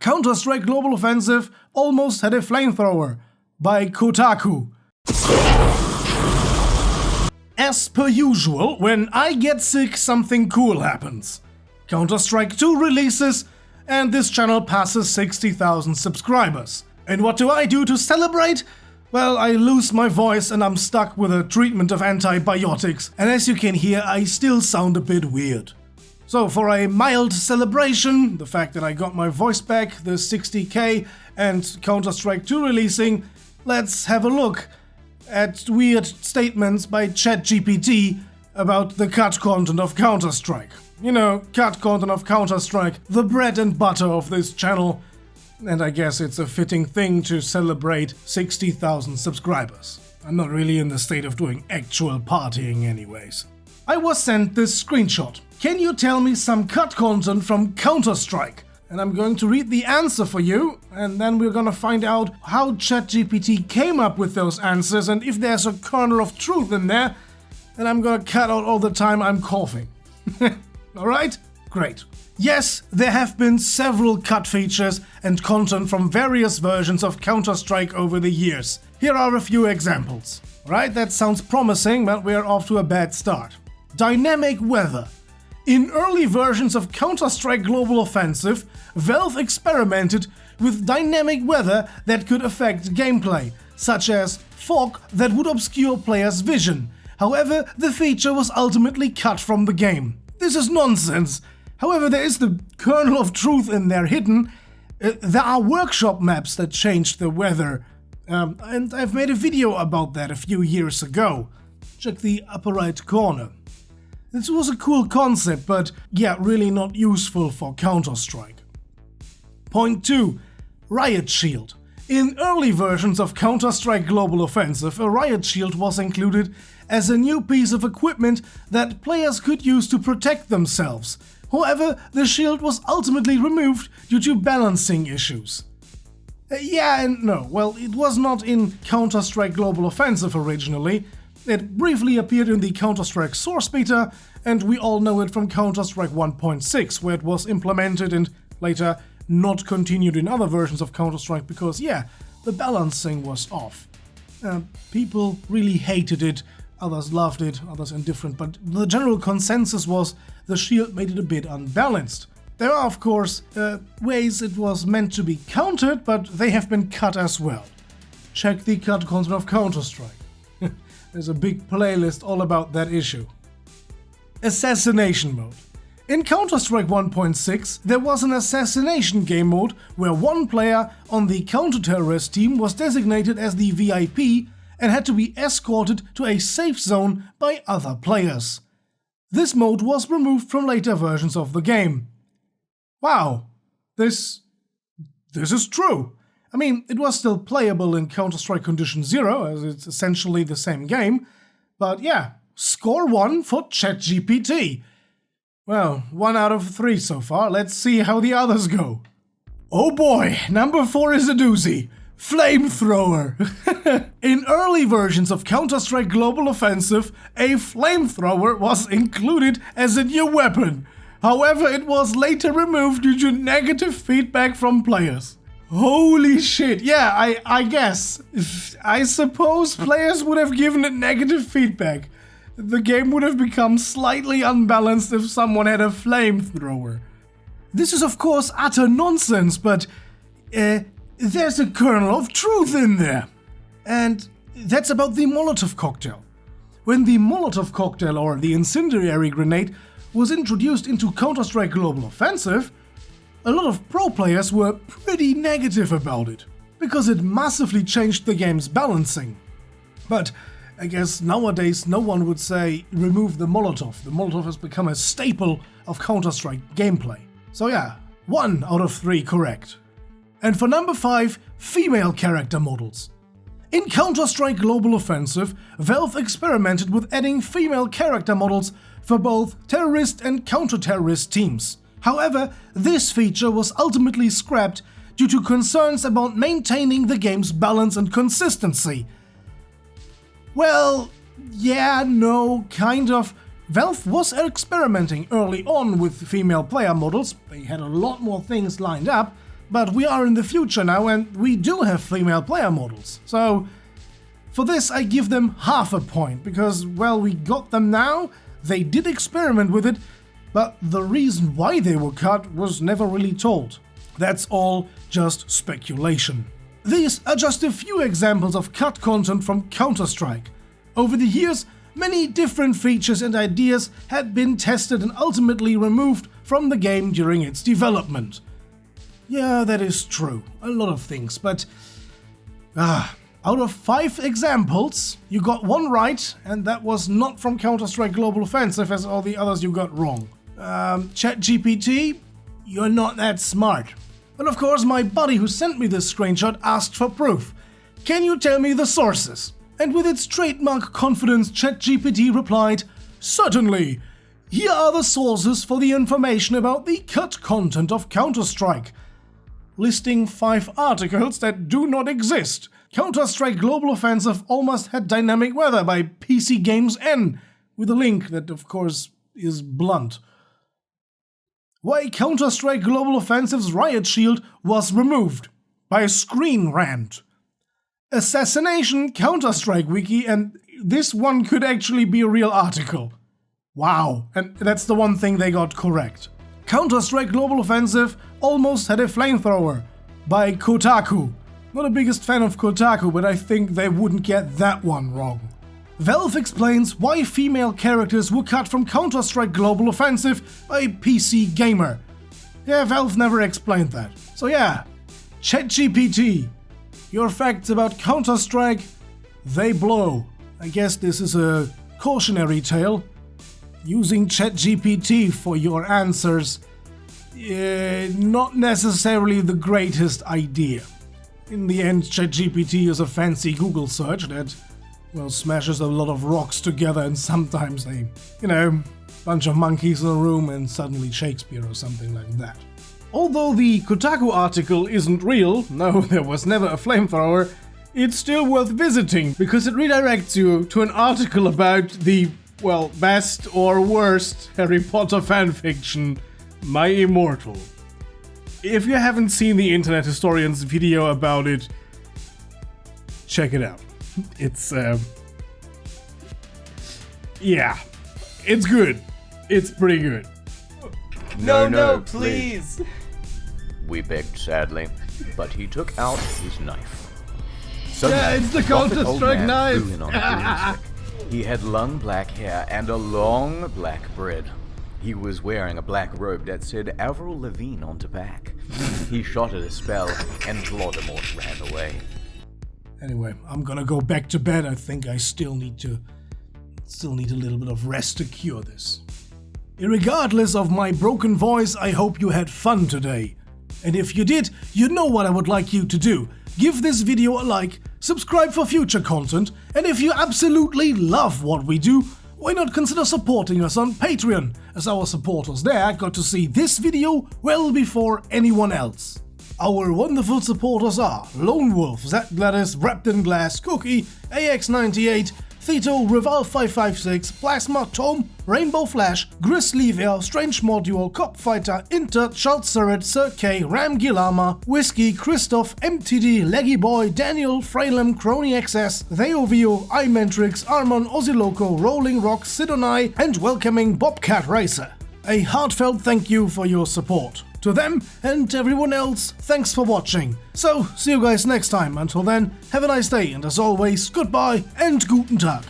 Counter-Strike Global Offensive almost had a flamethrower by Kotaku. As per usual, when I get sick, something cool happens. Counter-Strike 2 releases, and this channel passes 60,000 subscribers. And what do I do to celebrate? Well, I lose my voice and I'm stuck with a treatment of antibiotics, and as you can hear, I still sound a bit weird. So for a mild celebration, the fact that I got my voice back, the 60k, and Counter-Strike 2 releasing, let's have a look at weird statements by ChatGPT about the cut content of Counter-Strike. You know, cut content of Counter-Strike, the bread and butter of this channel, and I guess it's a fitting thing to celebrate 60,000 subscribers. I'm not really in the state of doing actual partying anyways. I was sent this screenshot. Can you tell me some cut content from Counter-Strike? And I'm going to read the answer for you, and then we're gonna find out how ChatGPT came up with those answers and if there's a kernel of truth in there, and I'm gonna cut out all the time I'm coughing. Alright? Great. Yes, there have been several cut features and content from various versions of Counter-Strike over the years. Here are a few examples. Right, that sounds promising, but we're off to a bad start. Dynamic weather. In early versions of Counter-Strike Global Offensive, Valve experimented with dynamic weather that could affect gameplay, such as fog that would obscure players' vision. However, the feature was ultimately cut from the game. This is nonsense. However, there is the kernel of truth in there hidden. There are workshop maps that changed the weather, and I've made a video about that a few years ago. Check the upper right corner. This was a cool concept, but yeah, really not useful for Counter-Strike. Point 2. Riot Shield. In early versions of Counter-Strike Global Offensive, a Riot Shield was included as a new piece of equipment that players could use to protect themselves. However, the shield was ultimately removed due to balancing issues. Yeah and no. Well, it was not in Counter-Strike Global Offensive originally. It briefly appeared in the Counter-Strike Source Beta, and we all know it from Counter-Strike 1.6, where it was implemented and later not continued in other versions of Counter-Strike because, yeah, the balancing was off. People really hated it, others loved it, others indifferent, but the general consensus was the shield made it a bit unbalanced. There are, of course, ways it was meant to be countered, but they have been cut as well. Check the cut content of Counter-Strike. There's a big playlist all about that issue. Assassination mode. In Counter-Strike 1.6, there was an assassination game mode where one player on the counter-terrorist team was designated as the VIP and had to be escorted to a safe zone by other players. This mode was removed from later versions of the game. Wow, this is true. I mean, it was still playable in Counter-Strike Condition Zero, as it's essentially the same game, but yeah, score 1 for ChatGPT. Well, 1 out of 3 so far, let's see how the others go. Oh boy, number 4 is a doozy. Flamethrower. In early versions of Counter-Strike Global Offensive, a flamethrower was included as a new weapon. However, it was later removed due to negative feedback from players. Holy shit, yeah, I guess. I suppose players would have given it negative feedback. The game would have become slightly unbalanced if someone had a flamethrower. This is of course utter nonsense, but there's a kernel of truth in there. And that's about the Molotov cocktail. When the Molotov cocktail, or the incendiary grenade, was introduced into Counter-Strike Global Offensive, a lot of pro players were pretty negative about it, because it massively changed the game's balancing. But I guess nowadays no one would say remove the Molotov. The Molotov has become a staple of Counter-Strike gameplay. So yeah, 1 out of 3 correct. And for number 5, female character models. In Counter-Strike Global Offensive, Valve experimented with adding female character models for both terrorist and counter-terrorist teams. However, this feature was ultimately scrapped due to concerns about maintaining the game's balance and consistency. Well, yeah, no, kind of. Valve was experimenting early on with female player models, they had a lot more things lined up, but we are in the future now and we do have female player models. So for this I give them half a point because, well, we got them now, they did experiment with it, but the reason why they were cut was never really told. That's all just speculation. These are just a few examples of cut content from Counter-Strike. Over the years, many different features and ideas had been tested and ultimately removed from the game during its development. Yeah, that is true. A lot of things, but out of 5 examples, you got one right, and that was not from Counter-Strike Global Offensive as all the others you got wrong. ChatGPT, you're not that smart. But of course, my buddy who sent me this screenshot asked for proof. Can you tell me the sources? And with its trademark confidence, ChatGPT replied, certainly. Here are the sources for the information about the cut content of Counter-Strike. Listing 5 articles that do not exist. Counter-Strike Global Offensive almost had dynamic weather by PC Games N, with a link that of course is blunt. Why Counter-Strike Global Offensive's Riot Shield was removed by Screen Rant. Assassination Counter-Strike Wiki, and this one could actually be a real article. Wow, and that's the one thing they got correct. Counter-Strike Global Offensive almost had a flamethrower by Kotaku. Not the biggest fan of Kotaku, but I think they wouldn't get that one wrong. Valve explains why female characters were cut from Counter-Strike Global Offensive by PC Gamer. Yeah, Valve never explained that. So yeah, ChatGPT, your facts about Counter-Strike, they blow. I guess this is a cautionary tale. Using ChatGPT for your answers, not necessarily the greatest idea. In the end, ChatGPT is a fancy Google search that, well, smashes a lot of rocks together, and sometimes they, bunch of monkeys in a room and suddenly Shakespeare or something like that. Although the Kotaku article isn't real, no, there was never a flamethrower, it's still worth visiting because it redirects you to an article about the, well, best or worst Harry Potter fanfiction, My Immortal. If you haven't seen the Internet Historian's video about it, check it out. It's, yeah, it's good. It's pretty good. No, please! We begged sadly, but he took out his knife. Yeah, it's the Counter-Strike knife! Threw in on the broomstick. He had long black hair and a long black beard. He was wearing a black robe that said Avril Lavigne on the back. He shot at a spell, and Voldemort ran away. Anyway, I'm gonna go back to bed. I think I still need a little bit of rest to cure this. Irregardless of my broken voice, I hope you had fun today. And if you did, you know what I would like you to do. Give this video a like, subscribe for future content, and if you absolutely love what we do, why not consider supporting us on Patreon, as our supporters there got to see this video well before anyone else. Our wonderful supporters are Lone Wolf, Zach Gladys, Wrapped in Glass, Cookie, AX98, Thito, Rival556, Plasma, Tom, Rainbow Flash, Grizzly Bear, Strange Module, Cop Fighter, Inter, Charles Surratt, Sir K, Ram Gilama, Whiskey, Christoph, MTD, Leggy Boy, Daniel, Fralem, Crony XS, Theovio, iMentrix, Armon, Oziloco, Rolling Rock, Sidonai, and welcoming Bobcat Racer. A heartfelt thank you for your support. To them and everyone else, thanks for watching. So, see you guys next time. Until then, have a nice day, and as always, goodbye and guten Tag.